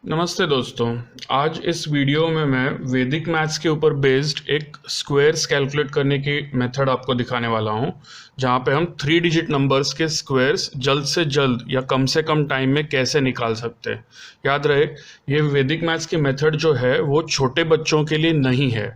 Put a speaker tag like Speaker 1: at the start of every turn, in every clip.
Speaker 1: नमस्ते दोस्तों। आज इस वीडियो में मैं वैदिक मैथ्स के ऊपर बेस्ड एक स्क्वायर्स कैलकुलेट करने की मेथड आपको दिखाने वाला हूं, जहां पे हम 3 डिजिट नंबर्स के स्क्वायर्स जल्द से जल्द या कम से कम टाइम में कैसे निकाल सकते हैं। याद रहे, ये वैदिक मैथ्स की मेथड जो है वो छोटे बच्चों के लिए नहीं है।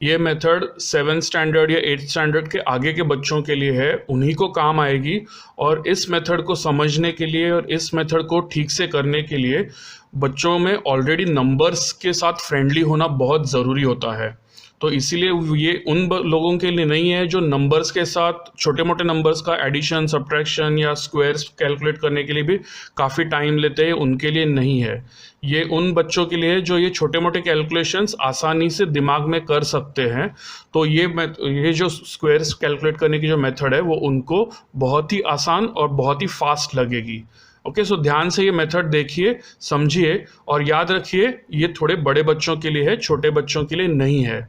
Speaker 1: ये मेथड 7th स्टैंडर्ड या 8th स्टैंडर्ड के आगे के बच्चों के लिए है, उन्हीं को काम आएगी। और इस मेथड को समझने के लिए और इस मेथड को ठीक से करने के लिए बच्चों में ऑलरेडी नंबर्स के साथ फ्रेंडली होना बहुत ज़रूरी होता है। तो इसीलिए ये उन लोगों के लिए नहीं है जो नंबर्स के साथ छोटे मोटे नंबर्स का एडिशन, सब्ट्रैक्शन या स्क्वायर्स कैलकुलेट करने के लिए भी काफ़ी टाइम लेते हैं, उनके लिए नहीं है। ये उन बच्चों के लिए जो ये छोटे मोटे कैलकुलेशंस आसानी से दिमाग में कर सकते हैं। तो ये जो स्क्वायर्स कैलकुलेट करने की जो मेथड है वो उनको बहुत ही आसान और बहुत ही फास्ट लगेगी। ओके, सो ध्यान से ये मेथड देखिए, समझिए और याद रखिए, ये थोड़े बड़े बच्चों के लिए है, छोटे बच्चों के लिए नहीं है।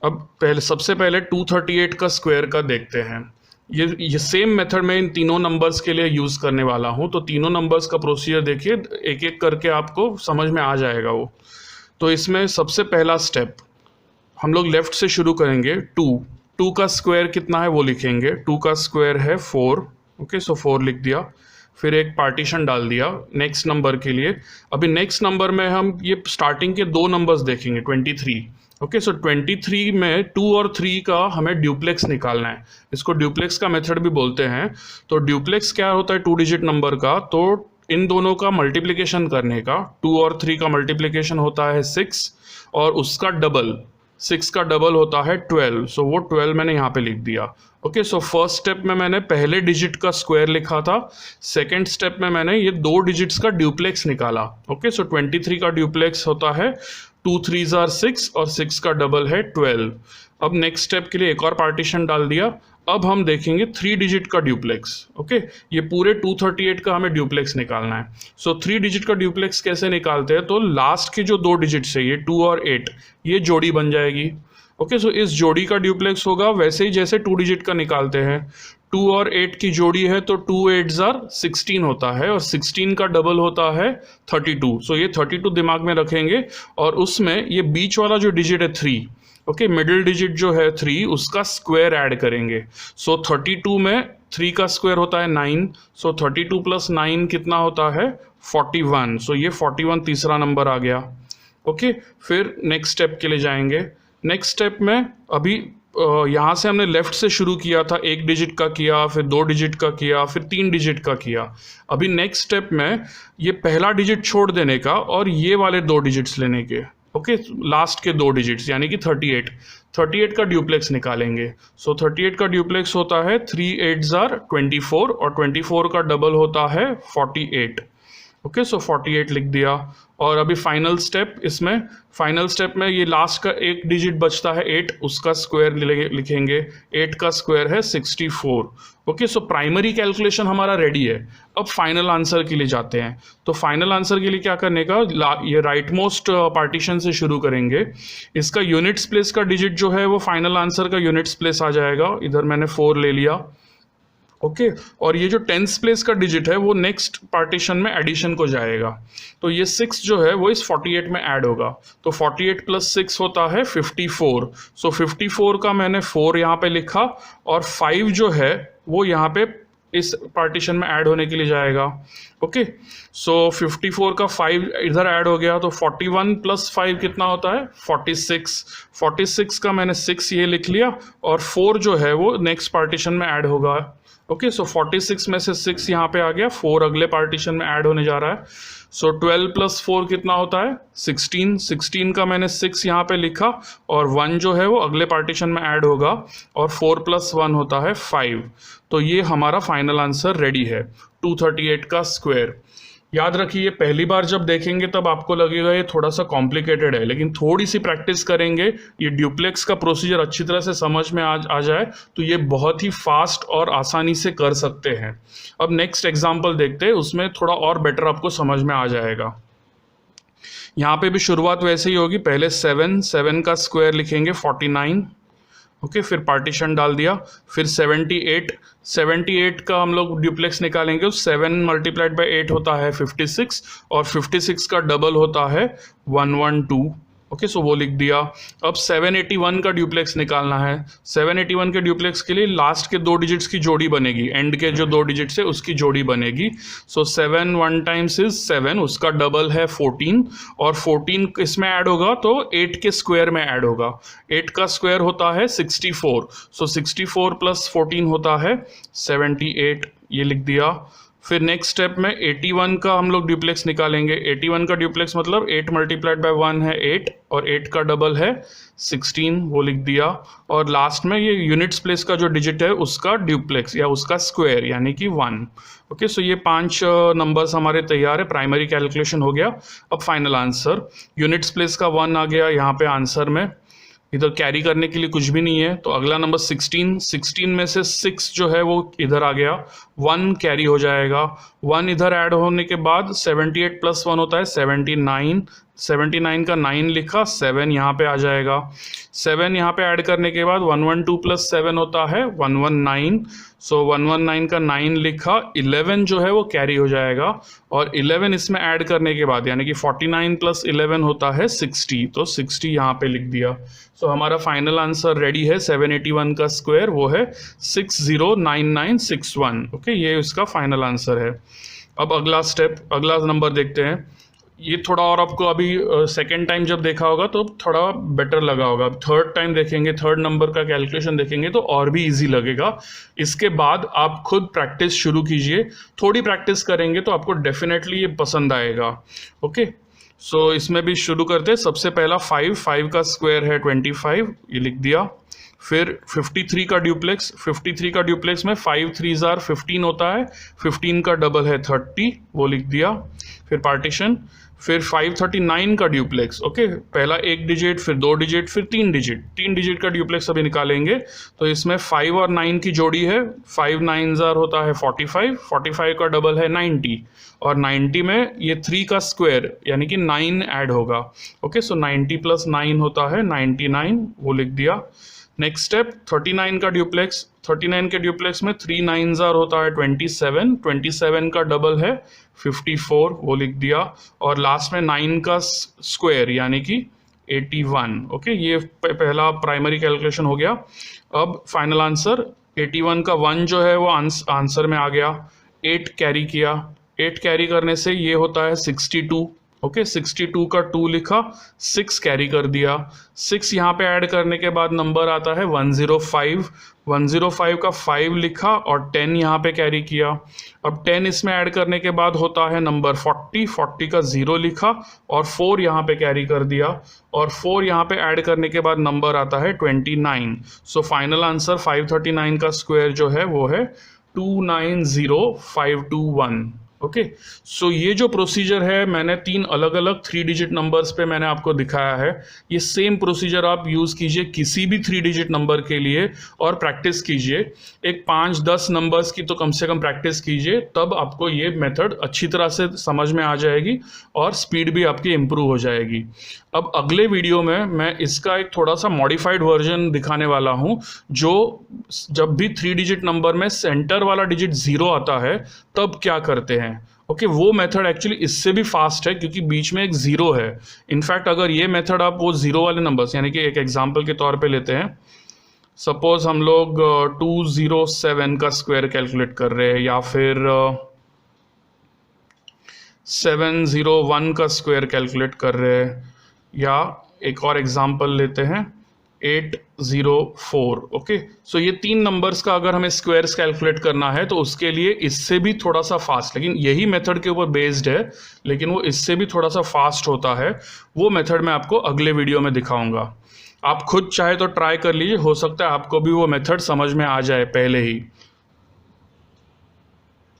Speaker 1: अब सबसे पहले 238 का स्क्वायर का देखते हैं। ये सेम मेथड मैं इन तीनों नंबर्स के लिए यूज़ करने वाला हूँ। तो तीनों नंबर्स का प्रोसीजर देखिए, एक एक करके आपको समझ में आ जाएगा वो। तो इसमें सबसे पहला स्टेप हम लोग लेफ्ट से शुरू करेंगे। 2 का स्क्वायर कितना है वो लिखेंगे। 2 का स्क्वायर है 4। ओके, सो 4 लिख दिया, फिर एक पार्टीशन डाल दिया नेक्स्ट नंबर के लिए। अभी नेक्स्ट नंबर में हम ये स्टार्टिंग के दो नंबर्स देखेंगे, 23। ओके, सो 23 में 2 और 3 का हमें ड्यूप्लेक्स निकालना है। इसको ड्यूप्लेक्स का मेथड भी बोलते हैं। तो ड्यूप्लेक्स क्या होता है 2 डिजिट नंबर का? तो इन दोनों का मल्टीप्लिकेशन करने का, 2 और 3 का मल्टीप्लिकेशन होता है 6 और उसका डबल, 6 का डबल होता है 12। सो वो 12 मैंने यहाँ पे लिख दिया। ओके, सो फर्स्ट स्टेप में मैंने पहले डिजिट का स्क्वायर लिखा था, सेकंड स्टेप में मैंने ये दो डिजिट्स का ड्यूप्लेक्स निकाला। ओके, सो 23 का ड्यूप्लेक्स होता है 2 3s are 6 और 6 का डबल है 12। अब नेक्स्ट स्टेप के लिए एक और पार्टीशन डाल दिया। अब हम देखेंगे 3 डिजिट का ड्यूप्लेक्स। ओके, ये पूरे 238 का हमें ड्यूप्लेक्स निकालना है। सो 3 डिजिट का ड्यूप्लेक्स कैसे निकालते हैं? तो लास्ट के जो दो डिजिट्स है, ये 2 और 8, ये जोड़ी बन जाएगी। ओके, सो इस जोड़ी का ड्यूप्लेक्स होगा वैसे ही जैसे 2 डिजिट का निकालते हैं। 2 और 8 की जोड़ी है तो 2 8s are 16 होता है और 16 का डबल होता है 32। सो ये 32 दिमाग में रखेंगे और उसमें ये बीच वाला जो डिजिट है 3, ओके, मिडिल डिजिट जो है 3, उसका स्क्वायर ऐड करेंगे। सो 32 में 3 का स्क्वायर होता है 9। सो 32 प्लस 9 कितना होता है? 41। सो ये 41 तीसरा नंबर आ गया। ओके, फिर नेक्स्ट स्टेप के लिए जाएंगे। नेक्स्ट स्टेप में अभी यहाँ से हमने लेफ्ट से शुरू किया था, एक डिजिट का किया, फिर 2 डिजिट का किया, फिर 3 डिजिट का किया। अभी नेक्स्ट स्टेप में ये पहला डिजिट छोड़ देने का और ये वाले 2 डिजिट्स लेने के। ओके, लास्ट के 2 डिजिट्स यानी कि 38 का ड्यूप्लेक्स निकालेंगे। सो 38 का ड्यूप्लेक्स होता है 3 8s are 24 और 24 का डबल होता है 48। ओके, सो 48 लिख दिया। और अभी फाइनल स्टेप में ये लास्ट का एक डिजिट बचता है 8, उसका स्क्वायर लिखेंगे। 8 का स्क्वायर है 64। ओके, सो प्राइमरी कैलकुलेशन हमारा रेडी है। अब फाइनल आंसर के लिए जाते हैं। तो फाइनल आंसर के लिए क्या करने का, ये राइट मोस्ट पार्टीशन से शुरू करेंगे। इसका यूनिट्स प्लेस का डिजिट जो है वो फाइनल आंसर का यूनिट्स प्लेस आ जाएगा। इधर मैंने 4 ले लिया। ओके, और ये जो 10th प्लेस का डिजिट है वो नेक्स्ट पार्टीशन में एडिशन को जाएगा। तो ये 6 जो है वो इस 48 में ऐड होगा। तो 48 प्लस 6 होता है 54। सो 54 का मैंने 4 यहाँ पे लिखा और 5 जो है वो यहाँ पे इस पार्टीशन में ऐड होने के लिए जाएगा। ओके, सो 54 का 5 इधर ऐड हो गया तो 41 प्लस 5 कितना होता है? 46। 46 का मैंने 6 ये लिख लिया और 4 जो है वो नेक्स्ट पार्टीशन में ऐड होगा। ओके, सो 46 में से 6 यहाँ पे आ गया, 4 अगले पार्टीशन में ऐड होने जा रहा है। सो 12 प्लस 4 कितना होता है? 16। 16 का मैंने 6 यहाँ पे लिखा और 1 जो है वो अगले पार्टीशन में ऐड होगा और 4 प्लस 1 होता है 5। तो ये हमारा फाइनल आंसर रेडी है, 238 का स्क्वायर। याद रखिए, पहली बार जब देखेंगे तब आपको लगेगा ये थोड़ा सा कॉम्प्लिकेटेड है, लेकिन थोड़ी सी प्रैक्टिस करेंगे, ये ड्यूप्लेक्स का प्रोसीजर अच्छी तरह से समझ में आ जाए तो ये बहुत ही फास्ट और आसानी से कर सकते हैं। अब नेक्स्ट एग्जांपल देखते हैं, उसमें थोड़ा और बेटर आपको समझ में आ जाएगा। यहाँ पे भी शुरुआत वैसे ही होगी। पहले 7 का स्क्वायर लिखेंगे 49। ओके, फिर पार्टीशन डाल दिया। फिर 78 का हम लोग ड्यूप्लेक्स निकालेंगे। 7 मल्टीप्लाइड बाई 8 होता है 56, और 56 का डबल होता है 112। ओके, सो वो लिख दिया। अब 781 का ड्यूप्लेक्स निकालना है। 781 के ड्यूप्लेक्स के लिए लास्ट के 2 डिजिट्स की जोड़ी बनेगी, एंड के जो 2 डिजिट्स है उसकी जोड़ी बनेगी। सो 7 1 टाइम्स इज 7, उसका डबल है 14, और 14 इसमें ऐड होगा तो 8 के स्क्वायर में ऐड होगा। 8 का स्क्वायर होता है 64, सो 64 प्लस 14 होता है 78, ये लिख दिया। फिर नेक्स्ट स्टेप में 81 का हम लोग ड्यूप्लेक्स निकालेंगे। 81 का ड्यूप्लेक्स मतलब 8 मल्टीप्लाइड बाय 1 है 8, और 8 का डबल है 16, वो लिख दिया। और लास्ट में ये यूनिट्स प्लेस का जो डिजिट है उसका ड्यूप्लेक्स या उसका स्क्वायर यानी कि 1। ओके, सो ये 5 नंबर्स हमारे तैयार है। प्राइमरी कैलकुलेशन हो गया। अब फाइनल आंसर, यूनिट्स प्लेस का 1 आ गया यहाँ पे आंसर में, इधर कैरी करने के लिए कुछ भी नहीं है। तो अगला नंबर 16 में से 6 जो है वो इधर आ गया, 1 कैरी हो जाएगा। 1 इधर ऐड होने के बाद 78 प्लस 1 होता है 79, 79 का 9 लिखा, 7 यहाँ पे आ जाएगा। 7 यहाँ पे ऐड करने के बाद 112 प्लस 7 होता है 119, सो 119 का 9 लिखा, 11 जो है वो कैरी हो जाएगा, और 11 इसमें ऐड करने के बाद यानी कि 49 प्लस 11 होता है 60, तो 60 यहाँ पे लिख दिया। सो हमारा फाइनल आंसर रेडी है। 781 का स्क्वायर वो है 609961। ओके, ये इसका फाइनल आंसर है। अब अगला स्टेप, अगला नंबर देखते हैं। ये थोड़ा और आपको अभी सेकेंड टाइम जब देखा होगा तो थोड़ा बेटर लगा होगा। थर्ड टाइम देखेंगे, थर्ड नंबर का कैलकुलेशन देखेंगे तो और भी इजी लगेगा। इसके बाद आप खुद प्रैक्टिस शुरू कीजिए। थोड़ी प्रैक्टिस करेंगे तो आपको डेफिनेटली ये पसंद आएगा। ओके, सो इसमें भी शुरू करते हैं। सबसे पहला 5 का स्क्वायर है 25, ये लिख दिया। फिर 53 का ड्यूप्लेक्स, 53 का ड्यूप्लेक्स में 5 3s are 15 होता है, 15 का डबल है 30, वो लिख दिया। फिर पार्टीशन, फिर 539 का ड्यूप्लेक्स। ओके, पहला 1 डिजिट, फिर 2 डिजिट, फिर 3 डिजिट। 3 डिजिट का ड्यूप्लेक्स अभी निकालेंगे। तो इसमें 5 और 9 की जोड़ी है, 5 9s are होता है 45, 45 का डबल है 90, और 90 में ये 3 का स्क्वायर यानी कि 9 ऐड होगा। ओके, सो 90 प्लस 9 होता है 99, वो लिख दिया। नेक्स्ट स्टेप 39 का ड्यूप्लेक्स। 39 के ड्यूप्लेक्स में 3 9s are होता है 27, 27 का डबल है 54, वो लिख दिया। और लास्ट में 9 का स्क्वायर यानी कि 81। ओके, ये पहला प्राइमरी कैलकुलेशन हो गया। अब फाइनल आंसर 81 का 1 जो है वो आंसर में आ गया। 8 कैरी किया, 8 कैरी करने से ये होता है 62। ओके, 62 का 2 लिखा, 6 कैरी कर दिया। 6 यहाँ पे ऐड करने के बाद नंबर आता है 105, 105 का 5 लिखा, और 10 यहाँ पे कैरी किया। अब 10 इसमें ऐड करने के बाद होता है नंबर 40, 40 का 0 लिखा, और 4 यहाँ पे कैरी कर दिया, और 4 यहाँ पे ऐड करने के बाद नंबर आता है 29। सो फाइनल आंसर 539 का स्क्वायर जो है वो है 290521। ओके, सो ये जो प्रोसीजर है मैंने 3 अलग अलग 3 डिजिट नंबर्स पे मैंने आपको दिखाया है। ये सेम प्रोसीजर आप यूज़ कीजिए किसी भी 3 डिजिट नंबर के लिए, और प्रैक्टिस कीजिए। एक 5-10 नंबर्स की तो कम से कम प्रैक्टिस कीजिए, तब आपको ये मेथड अच्छी तरह से समझ में आ जाएगी और स्पीड भी आपकी इम्प्रूव हो जाएगी। अब अगले वीडियो में मैं इसका एक थोड़ा सा मॉडिफाइड वर्जन दिखाने वाला हूँ, जो जब भी 3 डिजिट नंबर में सेंटर वाला डिजिट 0 आता है तब क्या करते हैं। ओके, वो मेथड एक्चुअली इससे भी फास्ट है क्योंकि बीच में एक 0 है। इनफैक्ट अगर ये मेथड आप वो 0 वाले नंबर्स यानी कि एक एग्जांपल के तौर पे लेते हैं, सपोज हम लोग 207 का स्क्वायर कैलकुलेट कर रहे हैं, या फिर 701 का स्क्वायर कैलकुलेट कर रहे हैं, या एक और एग्जांपल लेते हैं 804। ओके, सो ये 3 नंबर्स का अगर हमें स्क्वायर्स कैलकुलेट करना है तो उसके लिए इससे भी थोड़ा सा फास्ट, लेकिन यही मेथड के ऊपर बेस्ड है, लेकिन वो इससे भी थोड़ा सा फास्ट होता है। वो मेथड मैं आपको अगले वीडियो में दिखाऊंगा। आप खुद चाहे तो ट्राई कर लीजिए, हो सकता है आपको भी वो मेथड समझ में आ जाए पहले ही।